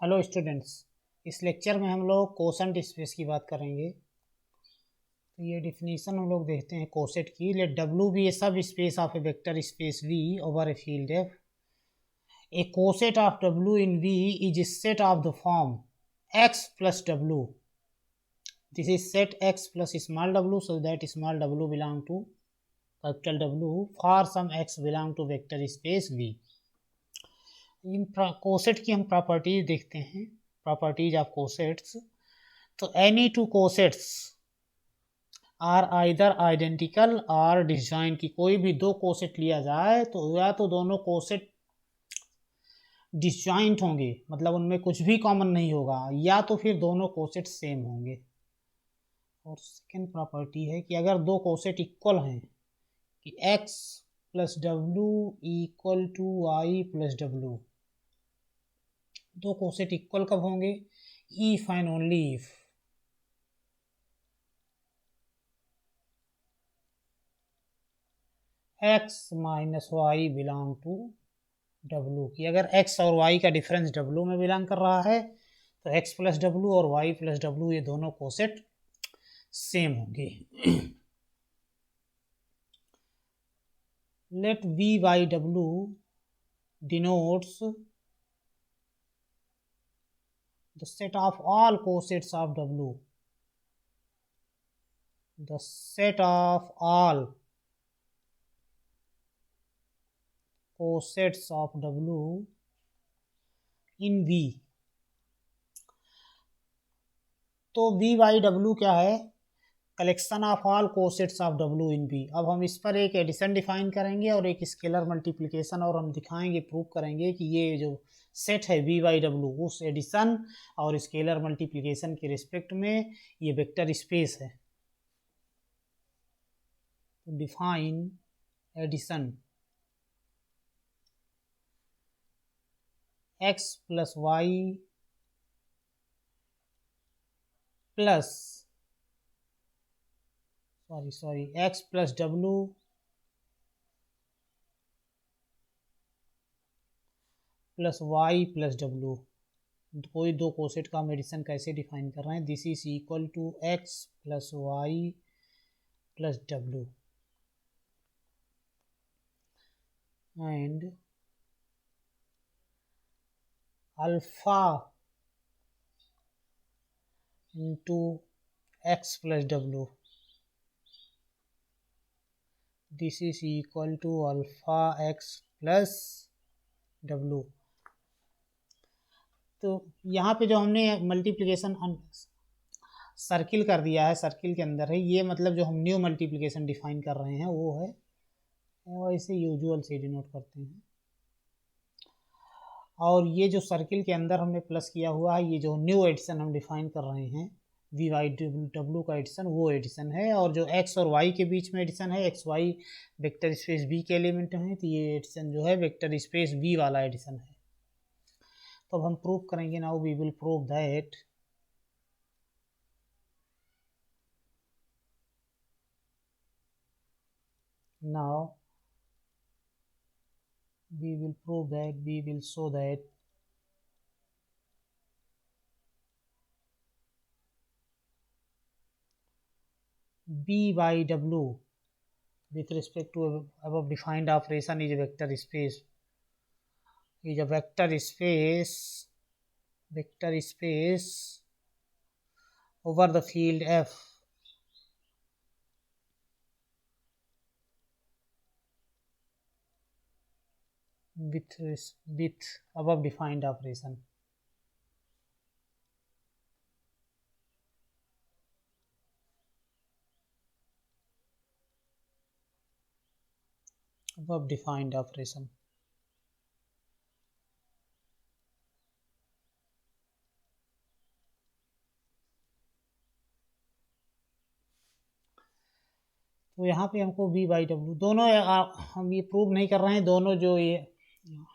Hello students. इस lecture में हम लोग कोसेंट स्पेस की बात करेंगे। तो ये डिफिनीशन हम लोग देखते हैं कोसेट की। Late W be a subspace of a vector space V over a field F. A coset of W in V is a set of the form x plus W. This is set x plus small w so that small w belong to capital W for some x belong to vector space V. इन coset की हम properties देखते हैं। Properties of cosets. तो any two cosets are either identical or disjoint की कोई भी दो कोसेट लिया जाए तो या तो दोनों कोसेट डिसजॉइंट होंगे, मतलब उनमें कुछ भी कॉमन नहीं होगा, या तो फिर दोनों कोसेट सेम होंगे। और सेकेंड प्रॉपर्टी है कि अगर दो कोसेट इक्वल हैं कि x plus W equal to y plus W, दो कोसेट इक्वल कब होंगे? If and only if x minus y belong to W की। अगर x और y का डिफरेंस डब्ल्यू में बिलोंग कर रहा है तो x प्लस डब्ल्यू और y प्लस डब्ल्यू ये दोनों कोसेट सेम होंगे। Let v by W denotes the set of all cosets of W. The set of all cosets of W in V. तो V बाई W क्या है? Collection of all cosets of W in V। अब हम इस पर एक addition define करेंगे और एक स्केलर मल्टीप्लिकेशन, और हम दिखाएंगे, प्रूव करेंगे कि ये जो सेट है V बाई W उस एडिशन और स्केलर मल्टीप्लिकेशन के रिस्पेक्ट में ये वेक्टर स्पेस है। Define addition x plus Y plus x plus W plus Y plus W. कोई दो कोसेट का हम एडिशन कैसे डिफाइन कर रहे हैं? This is equal to x plus Y plus W and alpha into x plus W. This is equal to alpha x plus W. तो यहाँ पे जो हमने मल्टीप्लिकेशन सर्किल कर दिया है, सर्किल के अंदर है ये, मतलब जो हम न्यू मल्टीप्लिकेशन डिफाइन कर रहे हैं वो है, वैसे यूजुअल से डिनोट करते हैं। और ये जो सर्किल के अंदर हमने प्लस किया हुआ है, ये जो न्यू एडिशन हम डिफाइन कर रहे हैं वी वाई डब्ल्यू का एडिशन, वो एडिशन है। और जो x और y के बीच में एडिशन है, x y vector space v के एलिमेंट हैं, तो ये एडिशन जो है वेक्टर स्पेस v वाला एडिशन है। तो अब हम प्रूव करेंगे। Now we will prove that now we will prove that we will show that b by w with respect to above defined operation is a vector space, is a vector space over the field F with above defined operation. Above defined operation. तो यहाँ पे हमको v by W दोनों, हम ये prove नहीं कर रहे हैं, दोनों जो ये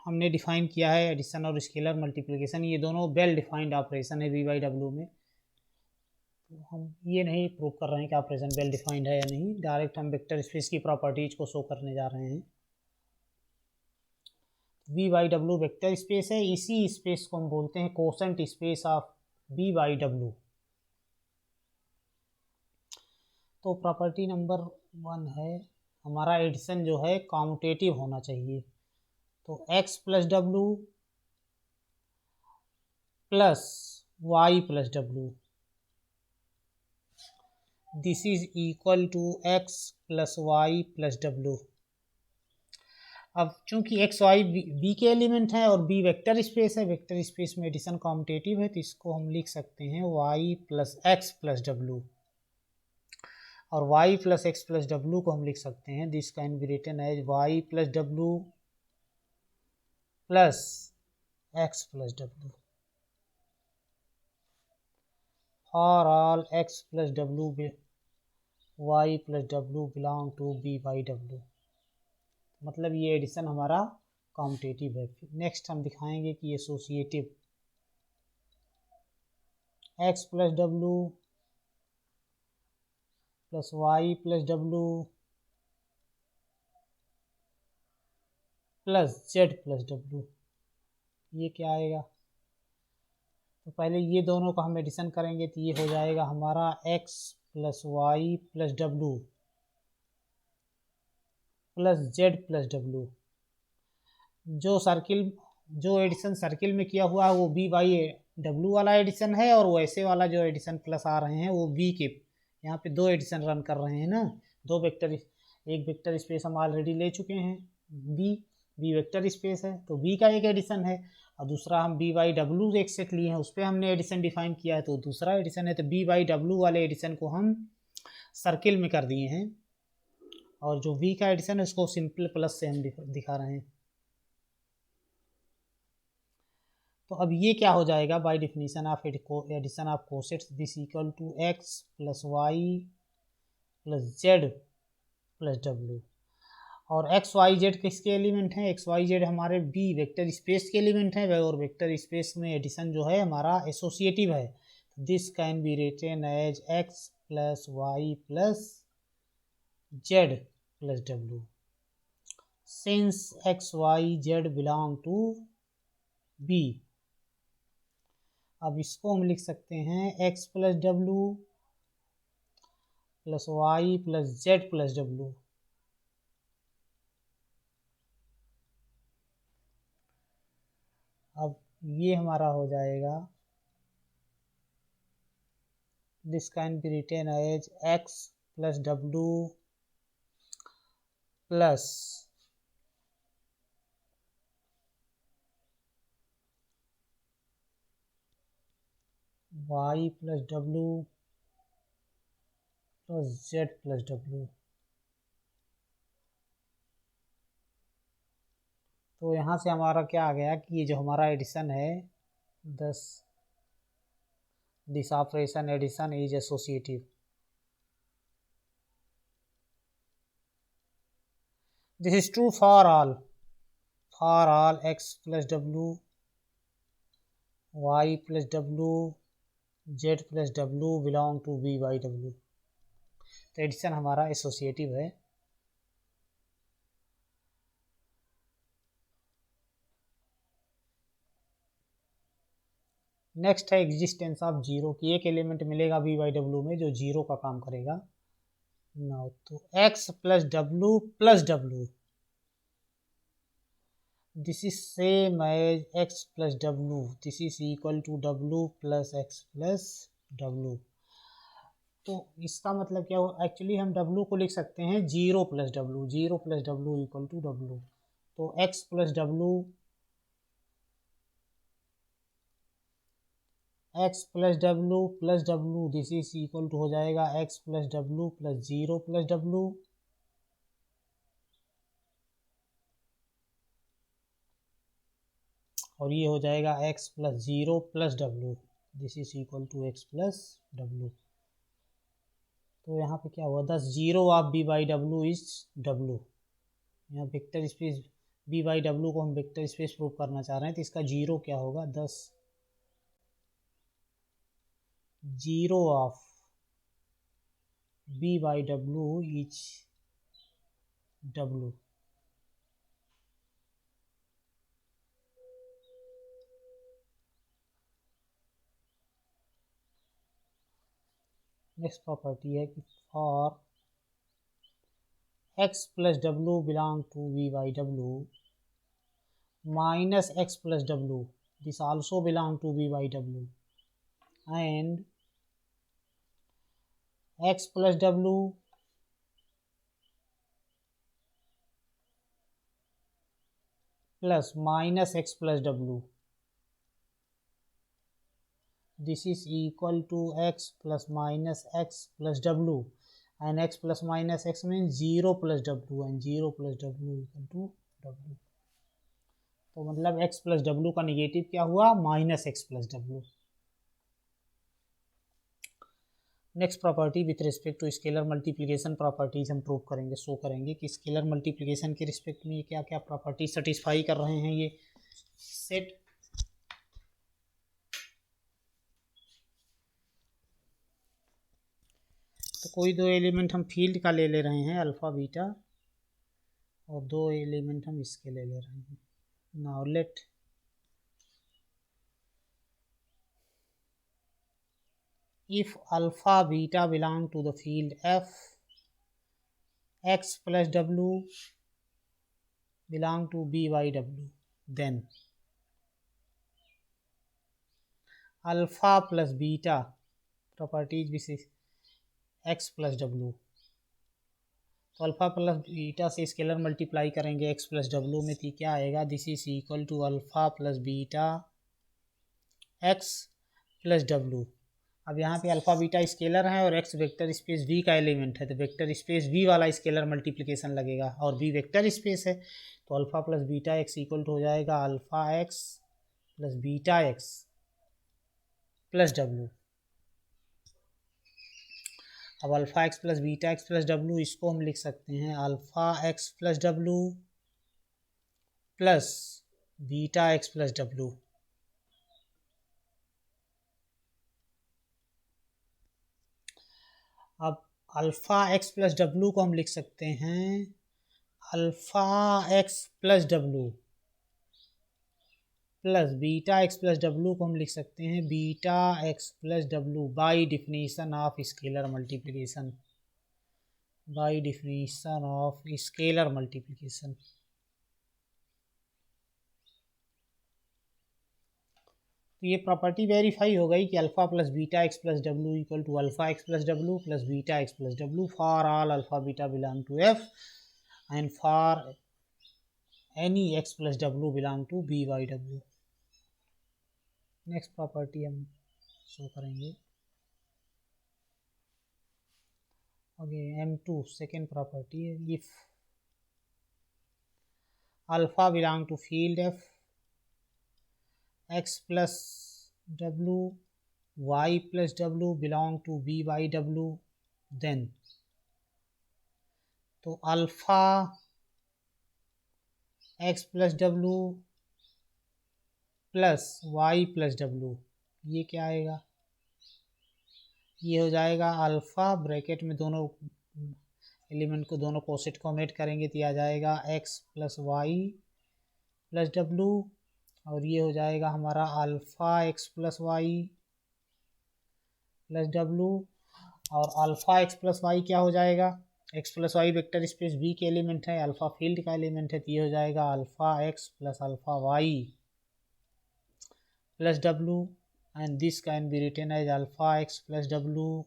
हमने डिफाइन किया है एडिशन और स्केलर मल्टीप्लिकेशन, ये दोनों वेल डिफाइंड ऑपरेशन है v बाई डब्ल्यू में। तो हम ये नहीं प्रूव कर रहे हैं कि ऑपरेशन वेल डिफाइंड है या नहीं, डायरेक्ट हम वेक्टर स्पेस की प्रॉपर्टीज को शो करने जा रहे हैं। V by W vector space है, इसी स्पेस को हम बोलते हैं coset space of V by W. तो प्रॉपर्टी नंबर 1 है हमारा एडिशन जो है कॉम्यूटेटिव होना चाहिए। तो x plus W plus Y plus W, this is equal to x plus Y plus W. अब चूंकि एक्स वाई बी के एलिमेंट हैं और बी वेक्टर स्पेस है, वेक्टर स्पेस में एडिशन कॉम्यूटेटिव है, तो इसको हम लिख सकते हैं y plus x plus W, और y plus x plus W को हम लिख सकते हैं this can be written as y plus W plus x plus W for all x plus W y plus W belong to b by W. मतलब ये addition हमारा commutative है। Next हम दिखाएंगे कि associative, x plus W plus Y plus W plus z plus W, ये क्या आएगा? तो पहले ये दोनों का हम एडिशन करेंगे तो ये हो जाएगा हमारा x plus Y plus W plus z plus W. जो एडिशन सर्किल में किया हुआ है वो बी बाई डब्ल्यू वाला एडिशन है, और वैसे वाला जो एडिशन प्लस आ रहे हैं वो बी के, यहाँ पे दो एडिशन रन कर रहे हैं ना, दो वेक्टर, एक वेक्टर स्पेस हम ऑलरेडी ले चुके हैं बी वेक्टर स्पेस है, तो बी का एक एडिशन है, और दूसरा हम बी बाई डब्ल्यू एक सेट लिए हैं, उस पर हमने एडिशन डिफाइन किया है, तो दूसरा एडिशन है, तो बी बाई डब्ल्यू वाले एडिशन को हम सर्किल में कर दिए हैं, और जो वी का एडिशन है उसको सिंपल प्लस से हम दिखा रहे हैं। तो अब ये क्या हो जाएगा by definition of addition of cosets, this equal to x plus Y plus z plus W. और एक्स वाई जेड किसके एलिमेंट हैं? एक्स वाई जेड हमारे बी वेक्टर स्पेस के एलिमेंट हैं, और वेक्टर स्पेस में एडिशन जो है हमारा एसोसिएटिव है। This can be written as x plus Y plus z plus W since x y z belong to B. अब इसको हम लिख सकते हैं x plus W plus Y plus z plus W. अब ये हमारा हो जाएगा this can be written as x plus W plus Y plus W plus z plus W. तो यहाँ से हमारा क्या आ गया कि ये जो हमारा एडिशन है this operation addition is associative. This is true for all x plus W y plus W z plus W belong to B by W. तो एडिशन हमारा एसोसिएटिव है। नेक्स्ट है एग्जिस्टेंस ऑफ जीरो, की एक element मिलेगा B by W में जो zero का काम करेगा। नाउ तो x plus W plus W, this is same as x plus W, this is equal to W plus x plus W. तो इसका मतलब क्या हो, एक्चुअली हम w को लिख सकते हैं zero plus W equal to W. तो x plus W plus W this is equal to हो जाएगा x plus W plus zero plus W, और ये हो जाएगा x plus zero plus W, this is equal to x plus W. तो यहाँ पे क्या हुआ, thus zero of B by W is W. यहाँ vector space B by W को हम वेक्टर स्पेस प्रूव करना चाह रहे हैं, तो इसका जीरो क्या होगा, 10 zero of B by W is W. Next property है कि for x plus W belong to V by W minus x plus w, this also belong to v by w, and x plus w plus minus x plus w, this is equal to x plus minus x plus w, and x plus minus x means 0 plus w, and 0 plus w equal to w. तो मतलब x plus W का negative क्या हुआ, minus x plus W. Next property with respect to scalar multiplication properties हम prove करेंगे, show करेंगे कि scalar multiplication के रिस्पेक्ट में ये क्या क्या प्रॉपर्टी सेटिस्फाई कर रहे हैं ये सेट। तो कोई दो एलिमेंट हम फील्ड का ले रहे हैं अल्फ़ा बीटा, और दो एलिमेंट हम इसके ले रहे हैं। Now let if alpha beta belong to the field f, x plus w belong to b by w, then alpha plus beta properties विशेष x plus w, तो अल्फ़ा प्लस बीटा से स्केलर मल्टीप्लाई करेंगे x plus W में, तो क्या आएगा, this is equal to alpha plus beta x plus W. अब यहाँ पे अल्फ़ा बीटा स्केलर है और x वेक्टर स्पेस v का एलिमेंट है, तो वेक्टर स्पेस v वाला स्केलर मल्टीप्लिकेशन लगेगा, और v वेक्टर स्पेस है, तो alpha plus beta x equal to हो जाएगा alpha x plus beta x plus W. अब alpha X plus beta X plus W, इसको हम लिख सकते हैं alpha X plus W plus beta X plus W. अब अल्फ़ा एक्स प्लस डब्ल्यू को हम लिख सकते हैं alpha X plus W plus beta X plus W को हम लिख सकते हैं beta X plus W by definition of scalar multiplication, by definition of scalar multiplication. तो ये प्रॉपर्टी वेरीफाई हो गई कि alpha plus beta X plus W equal to alpha X plus W plus beta X plus W for all alpha beta belong to F and for any X plus W belong to B by W. Next property हम show करेंगे। Okay, M2 second property है, if alpha belong to field F x plus W y plus W belong to b by W, then तो alpha x plus W plus y plus W, ये क्या आएगा, ये हो जाएगा alpha bracket में दोनों एलिमेंट को, दोनों कोसेट को मेट करेंगे तो आ जाएगा x plus Y plus W, और ये हो जाएगा हमारा alpha X plus Y plus W, और अल्फ़ा एक्स प्लस वाई क्या हो जाएगा, X plus Y vector space B के एलिमेंट है, अल्फ़ा फील्ड का एलिमेंट है, तो ये हो जाएगा alpha X plus alpha Y plus W, and this can be written as alpha X plus W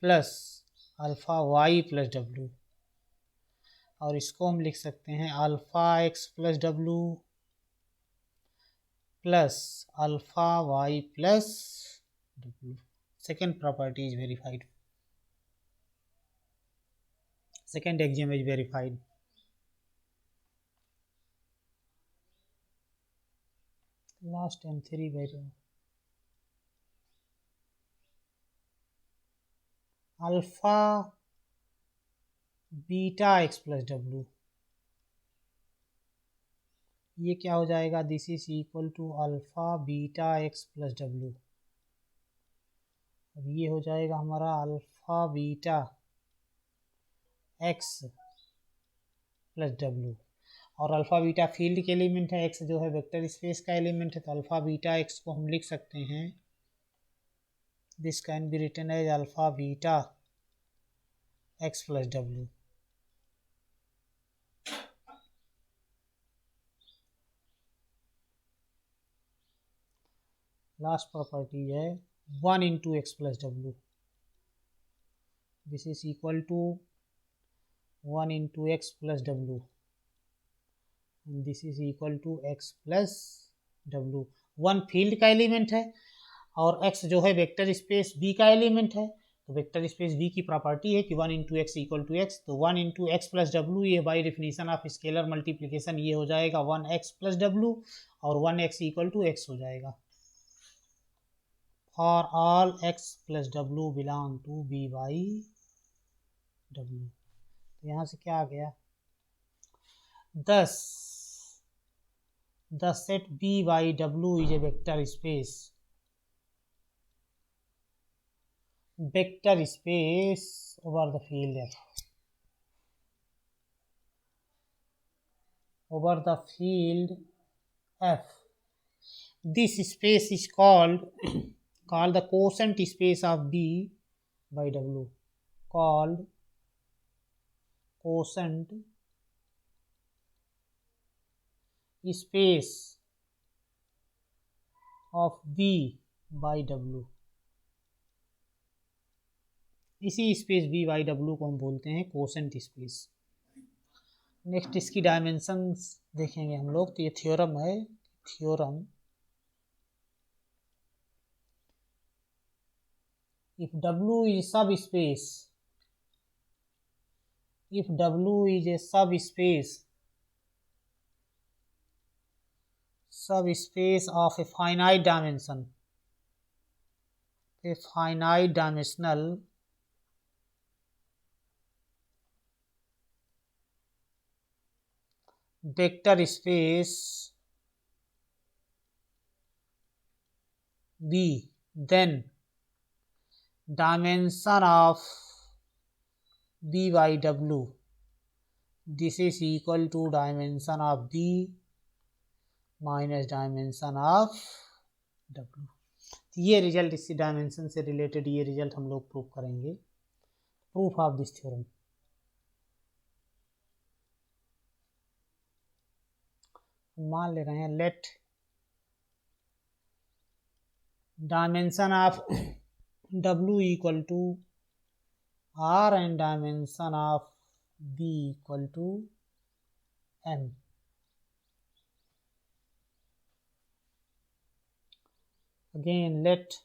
plus alpha Y plus W, और इसको हम लिख सकते हैं alpha X plus W plus alpha Y plus W. Second property is verified, second axiom is verified. Last M3 very alpha beta X plus W, ये क्या हो जाएगा, this is equal to alpha beta X plus W, अब ये हो जाएगा हमारा alpha beta X plus W, और अल्फ़ा बीटा फील्ड के एलिमेंट है, एक्स जो है वेक्टर स्पेस का एलिमेंट है, तो अल्फ़ा बीटा एक्स को हम लिख सकते हैं This can be written as alpha beta x plus w. Last property है 1 into x plus w. This is equal to 1 into x plus w. And this is equal to x plus w. 1 field का element है और x जो है vector space v का element है, तो vector space v की प्रॉपर्टी है कि 1 into X equal to X, तो 1 इंटू एक्स प्लस डब्लू, ये by definition of scalar multiplication ये हो जाएगा 1x प्लस डब्लू और 1x इक्वल टू एक्स हो जाएगा। For all x plus W belong to b by W. तो यहाँ से क्या आ गया, thus the set b by w is a vector space over the field F. Over the field F, this space is called the quotient space of b by w, called quotient space of b by w। इसी space b by W को हम बोलते हैं coset space. Next इसकी dimensions देखेंगे हम लोग, तो ये थ्योरम है, थ्योरम इफ w इज सब space, if w is a subspace of a finite dimension, a finite dimensional vector space B, then dimension of B by W, this is equal to dimension of B minus dimension of W। ये result इसी dimension से related ये result हम लोग prove करेंगे। Proof of this theorem, मान ले रहे हैं let dimension of W equal to R and dimension of B equal to M। Again, let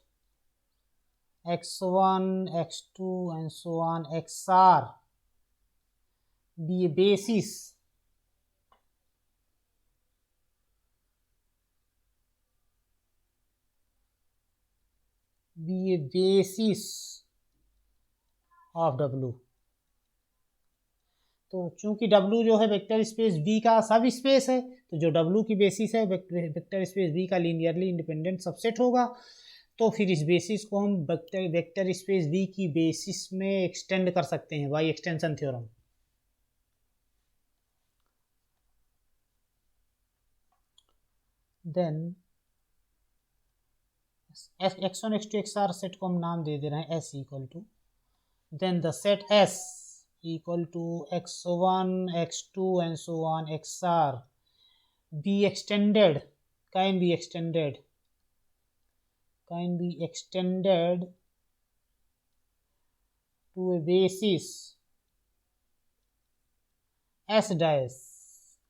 x1, x2 and so on xr be a basis of W। तो चूंकि W जो है vector space V का सब space है, तो जो W की बेसिस है वेक्टर स्पेस V का लीनियरली इंडिपेंडेंट सबसेट होगा, तो फिर इस बेसिस को हम वेक्टर स्पेस V की बेसिस में एक्सटेंड कर सकते हैं by extension theorem. Then x1 x2 xr set को हम नाम दे रहे हैं S equal to, then the set S equal to x1, x2 and so on xr be extended, can be extended to a basis S dash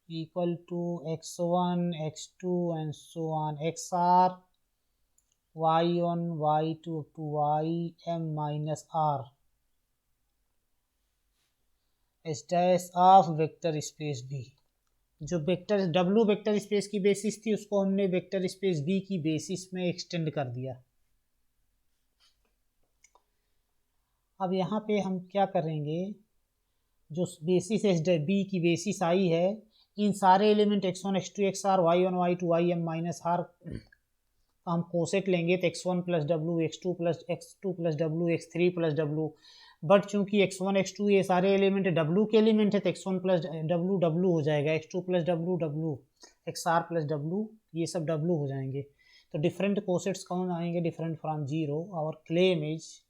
equal to x1, x2 and so on xr y1, y2 up to ym minus r S dash of vector space B. जो vector W vector space की basis थी उसको हमने vector space B की basis में extend कर दिया। अब यहाँ पे हम क्या करेंगे, जो बेसिस एस B की बेसिस आई है, इन सारे element x1 x2 xr y1 y2 ym minus r का हम कोसेट लेंगे, तो x1 plus W, x2 plus W, x3 plus W। But चूंकि x1 x2 ये सारे एलिमेंट W के एलिमेंट है, तो x1 प्लस W W हो जाएगा, x2 plus W W, xr plus W ये सब W हो जाएंगे। तो डिफरेंट कोसेट्स कौन आएंगे, different from zero. Our claim is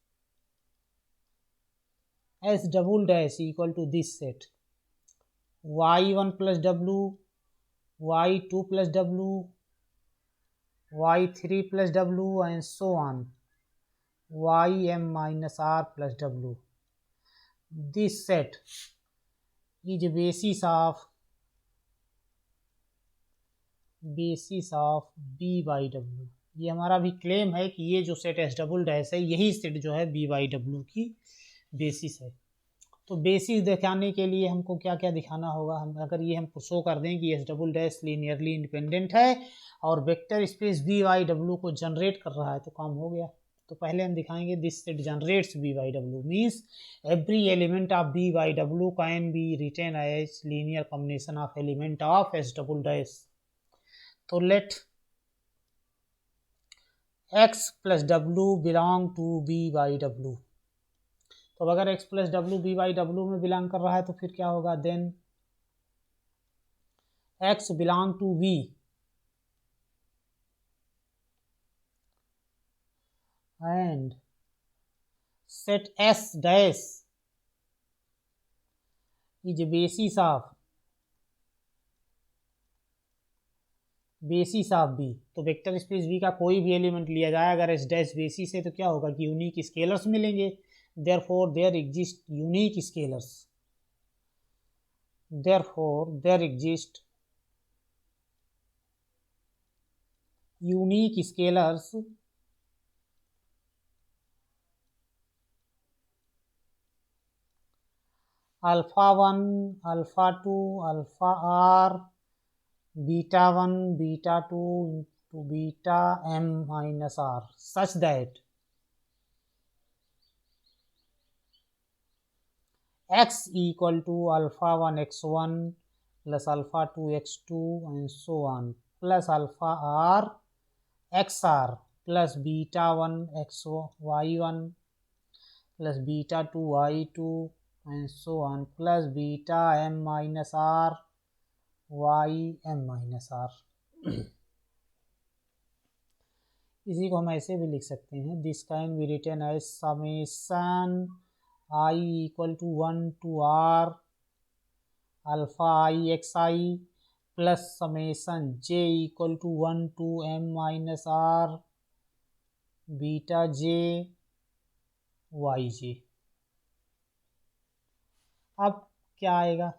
S double dash equal to this set y1 plus W, y2 plus W, y3 plus W and so on ym minus r plus w. This set is a basis of b by w. ये हमारा भी claim है कि ये जो set S double dash है यही set जो है b by w की बेसिस है। तो बेसिस दिखाने के लिए हमको क्या क्या दिखाना होगा, हम अगर ये हम शो कर दें कि S double dash linearly independent है और vector space b by w को जनरेट कर रहा है तो काम हो गया। तो पहले हम दिखाएंगे this set generates b by w means every element of b by w can be written as linear combination of element of S double dash. तो let x plus W belong to b by w। तो अगर x plus W b by w में belong कर रहा है तो फिर क्या होगा, then x belong to v and set s dash is a basis of b। तो वेक्टर स्पेस v का कोई भी एलिमेंट लिया जाए अगर s डैश बेसिस है तो क्या होगा कि यूनिक स्केलर्स मिलेंगे। therefore there exist unique scalars, therefore there exist unique scalars alpha 1, alpha 2, alpha r, beta 1, beta 2 into beta m minus r such that x equal to alpha 1 x1 plus alpha 2 x2 and so on plus alpha r xr plus beta 1 y1 plus beta 2 y2 and so on plus beta m minus r y m minus r। इसी को हम ऐसे भी लिख सकते हैं, this can be written as summation i equal to 1 to r alpha i X I plus summation j equal to 1 to m minus r beta j Y J. अब क्या आएगा,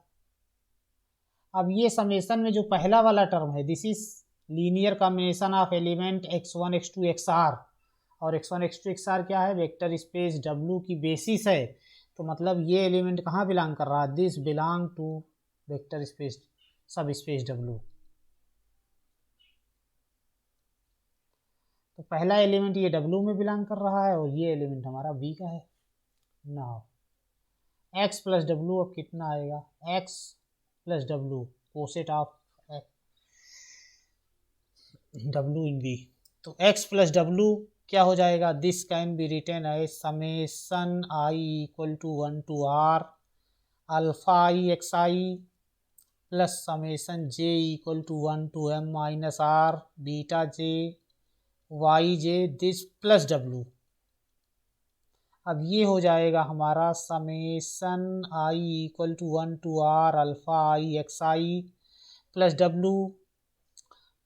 अब ये समेशन में जो पहला वाला टर्म है this is linear combination of element x1 x2 xr और x1 x2 xr क्या है, वेक्टर स्पेस w की बेसिस है। तो मतलब ये एलिमेंट कहाँ बिलोंग कर रहा है, this belong to vector space subspace w। तो पहला एलिमेंट ये w में बिलोंग कर रहा है और ये एलिमेंट हमारा v का है। नाउ x प्लस डब्लू अब कितना आएगा, x plus W coset of w in v। तो x प्लस डब्लू क्या हो जाएगा, this can be written as summation i equal to 1 to r alpha i X I plus summation j equal to 1 to m minus r beta j Y J this plus w। अब ये हो जाएगा हमारा summation i equal to 1 to r alpha i X I plus w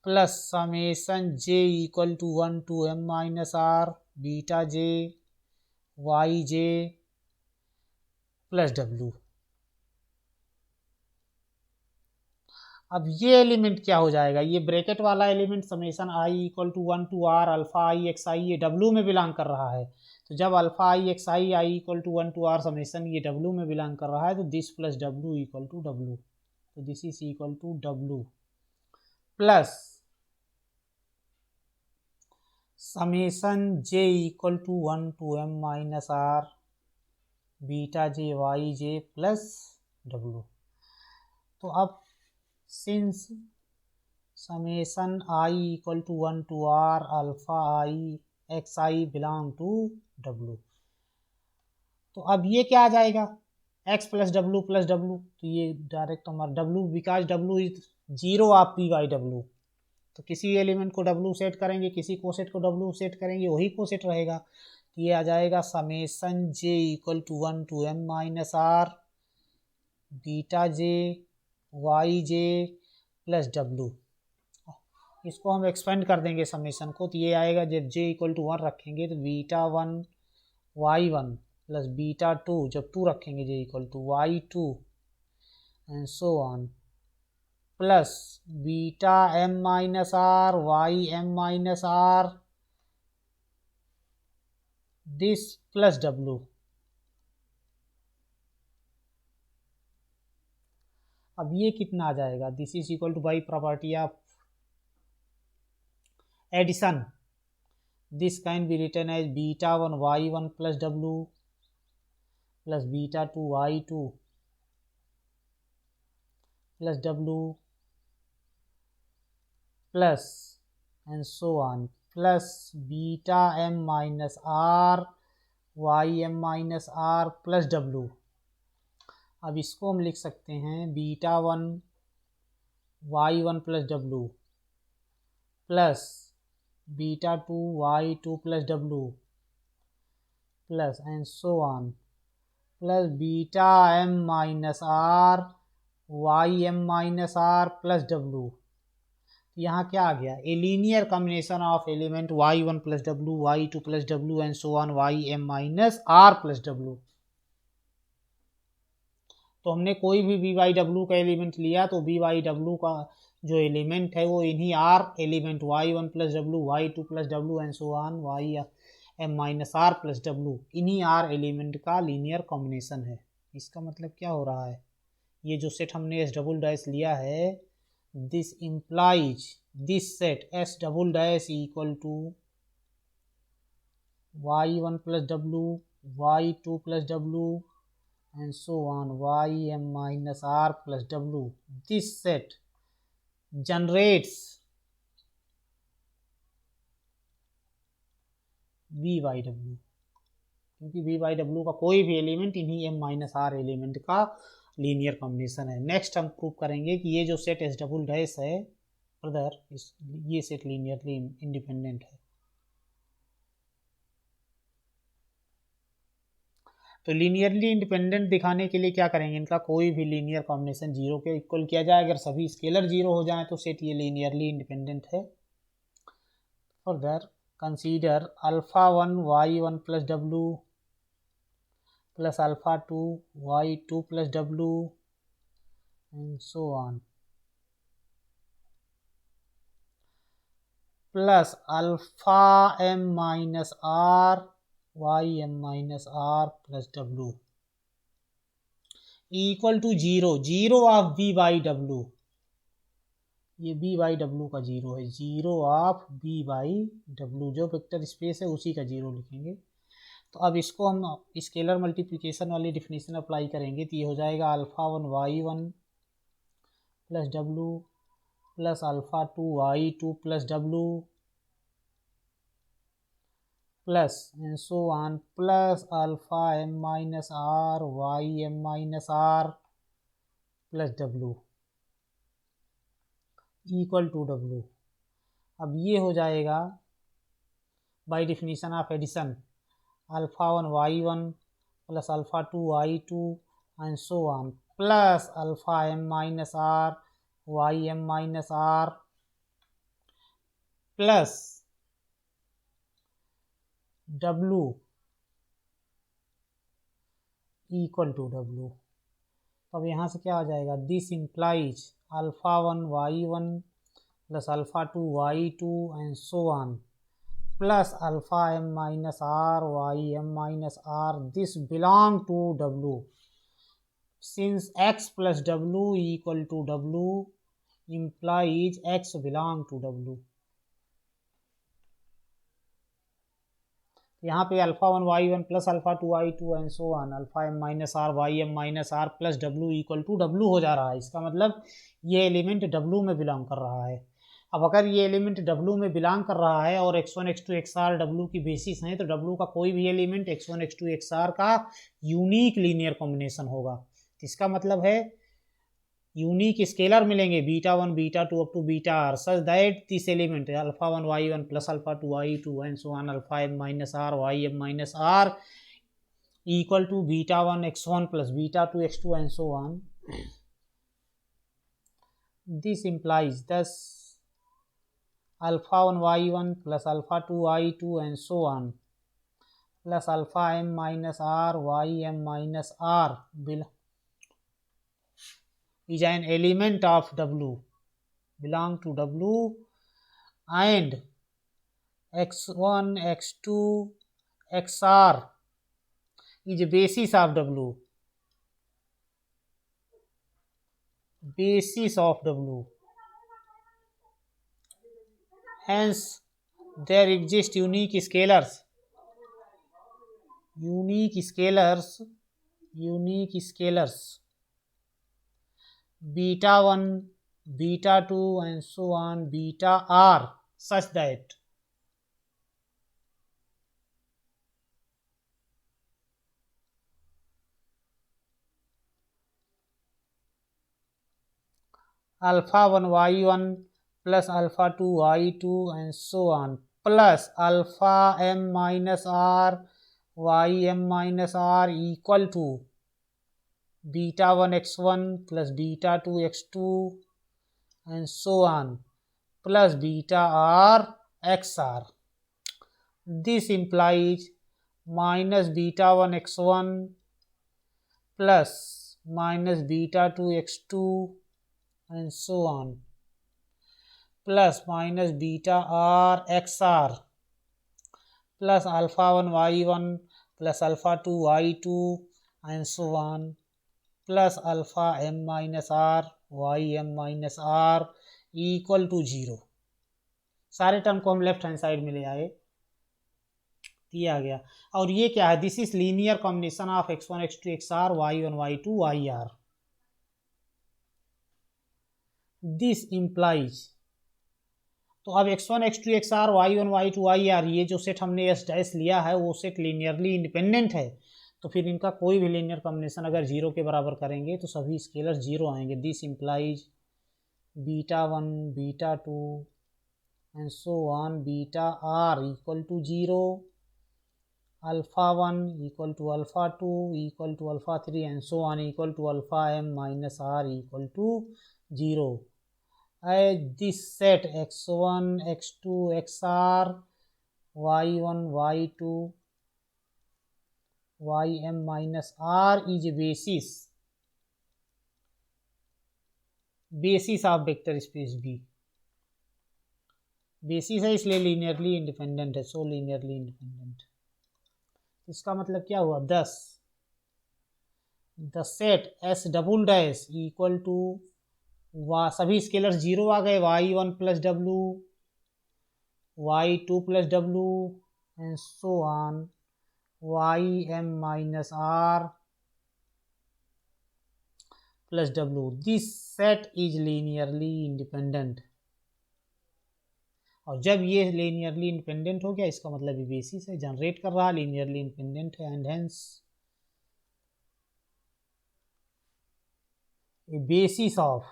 plus summation j equal to 1 to m minus r beta j Y J plus w। अब ये element क्या हो जाएगा, ये ब्रैकेट वाला element summation i equal to 1 to r alpha i X I ये w में belong कर रहा है। तो जब alpha i X I i equal to 1 to r summation ये w में बिलोंग कर रहा है तो this plus w equal to w। तो this is equal to w plus summation j equal to 1 to m minus r beta j Y J plus w। तो अब since summation i equal to 1 to r alpha i X I belong to w, तो अब ये क्या आ जाएगा x plus W plus W. तो ये डायरेक्ट हमारा w because w is zero of p by w। तो किसी एलिमेंट को W सेट करेंगे, किसी कोसेट को W सेट करेंगे, वही कोसेट रहेगा। तो ये आ जाएगा summation J equal to 1 to m minus R beta J Y J plus W। इसको हम एक्सपेंड कर देंगे समेसन को, तो ये आएगा जब J इक्वल टू 1 रखेंगे तो बीटा 1 y1 प्लस बीटा 2, जब 2 रखेंगे J equal to y2 and so on, plus beta m minus R Y m minus R this plus W। अब ये कितना आ जाएगा, this is equal to by property of addition, this can be written as beta 1 y1 plus W plus beta 2 y2 plus W plus and so on, plus beta m minus R Y m minus R plus W। अब इसको हम लिख सकते हैं beta 1 y1 plus W plus beta 2 y2 plus W plus and so on, plus beta m minus R Y m minus R plus W। यहाँ क्या आ गया, a linear combination of element y1 plus W y2 plus W and so on Y m minus R plus W। तो हमने कोई भी b by W का element लिया तो b बाई डब्ल्यू का जो एलिमेंट है वो इन्हीं R element y1 plus W y2 plus W and so on Y m minus R plus W, इन्हीं आर एलिमेंट का लीनियर कॉम्बिनेशन है। इसका मतलब क्या हो रहा है, ये जो सेट हमने एस डबल डैश लिया है, this implies this set S double dash equal to y1 plus W y2 plus W and so on ym minus r plus w. This set generates v by w, क्योंकि v by w का कोई भी element इन्हीं m minus are element का linear combination है। Next हम prove करेंगे कि ये जो सेट एस डबल डैश है ब्रदर, ये सेट लीनियरली इंडिपेंडेंट है। तो लीनियरली इंडिपेंडेंट दिखाने के लिए क्या करेंगे, इनका कोई भी लीनियर कॉम्बिनेशन जीरो के इक्वल किया जाए, अगर सभी स्केलर जीरो हो जाए तो सेट ये लीनियरली इंडिपेंडेंट है। Further consider alpha 1 y1 plus W plus alpha 2 y2 plus W and so on, plus alpha m minus R Y m minus R plus W equal to zero, zero of b by W, ये b by W का zero है, zero of b by W, जो vector space है उसी का zero लिखेंगे। तो अब इसको हम स्केलर मल्टीप्लिकेशन वाली डिफिनीशन अप्लाई करेंगे, तो ये हो जाएगा alpha 1 y1 plus W plus alpha 2 y2 plus W plus and so on, plus alpha m minus R Y m minus R plus W equal to W। अब ये हो जाएगा by definition of addition alpha 1 y1 plus alpha 2 y2 and so on, plus alpha m minus R Y m minus R plus W equal to W। अब यहाँ से क्या आ जाएगा, this implies alpha 1 y1 plus alpha 2 y2 and so on, plus alpha m minus R Y m minus R, this belong to W। Since x plus W equal to W implies x belong to W। यहाँ पे alpha 1 y1 plus alpha 2 y2 and so on, alpha m minus R Y m minus R plus W equal to W हो जा रहा है। इसका मतलब ये element W में बिलोंग कर रहा है। अब अगर ये एलिमेंट W में बिलोंग कर रहा है और x1 x2 xr W की बेसिस हैं, तो W का कोई भी एलिमेंट x1 x2 xr का यूनिक लीनियर कॉम्बिनेशन होगा। इसका मतलब है यूनिक स्केलर मिलेंगे beta 1 beta 2 up to beta R such that this element alpha 1 y1 plus alpha 2 y2 and so on alpha m minus R y m minus R equal to beta 1 x1 plus beta 2 x2 and so on. This implies thus alpha 1 y1 plus alpha 2 y2 and so on plus alpha m minus r y m minus r is an element of W, belong to W, and x1 x2 xr is a basis of W. Basis of W. Hence, there exist unique scalars. Unique scalars. Beta 1, beta 2, and so on, beta r, such that alpha 1 y1 plus alpha 2 y2 and so on plus alpha m minus r y m minus r equal to beta 1 x1 plus beta 2 x2 and so on plus beta r xr. This implies minus beta 1 x1 plus minus beta 2 x2 and so on plus minus beta r xr plus alpha 1 y1 plus alpha 2 y2 and so on plus alpha m minus r y m minus r equal to 0. सारे term को हम left hand side में ले आए, दिया गया। और ये क्या है? This is linear combination of x1 x2 xr y1 y2 yr. This implies, तो अब x1 x2 xr y1 y2 yr ये जो सेट हमने एस डैश लिया है वो सेट लीनियरली इंडिपेंडेंट है, तो फिर इनका कोई भी लीनियर कॉम्बिनेशन अगर जीरो के बराबर करेंगे तो सभी स्केलर जीरो आएंगे। This implies beta 1 beta 2 and so on beta R equal to 0, alpha 1 equal to alpha 2 equal to alpha 3 and so on equal to alpha m minus r equal to 0. This set x1 x2 xr y1 y2 ym minus r is a basis of vector space B. Basis है इसलिए linearly independent है, सो linearly independent. इसका मतलब क्या हुआ? The set S double dash equal to सभी scalar zero आ गए, y1 plus W y2 plus W and so on ym minus r plus W. This set is linearly independent. और जब ये लीनियरली इंडिपेंडेंट हो गया इसका मतलब ये बेसिस है, जनरेट कर रहा, लीनियरली इंडिपेंडेंट है and hence a basis of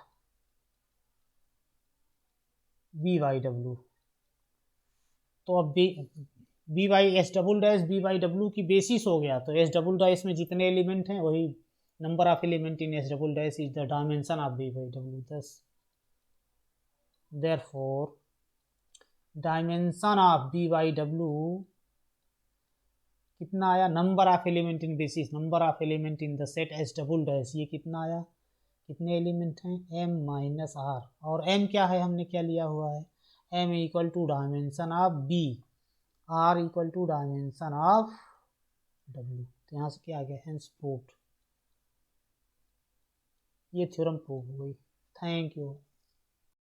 B by W. तो अब B by S double dash B by W की बेसिस हो गया, तो एस डबल डैश में जितने एलिमेंट हैं वही number of element in S double dash is the dimension of B by W. Thus therefore dimension of B by W कितना आया? Number of element in basis, number of element in the set S double dash, ये कितना आया? कितने एलिमेंट हैं? m minus R. और m क्या है? हमने क्या लिया हुआ है? m equal to dimension of b, r equal to dimension of w। तो यहाँ से क्या आ गया? Hence proved. ये थ्योरम प्रूव हो गई। Thank you.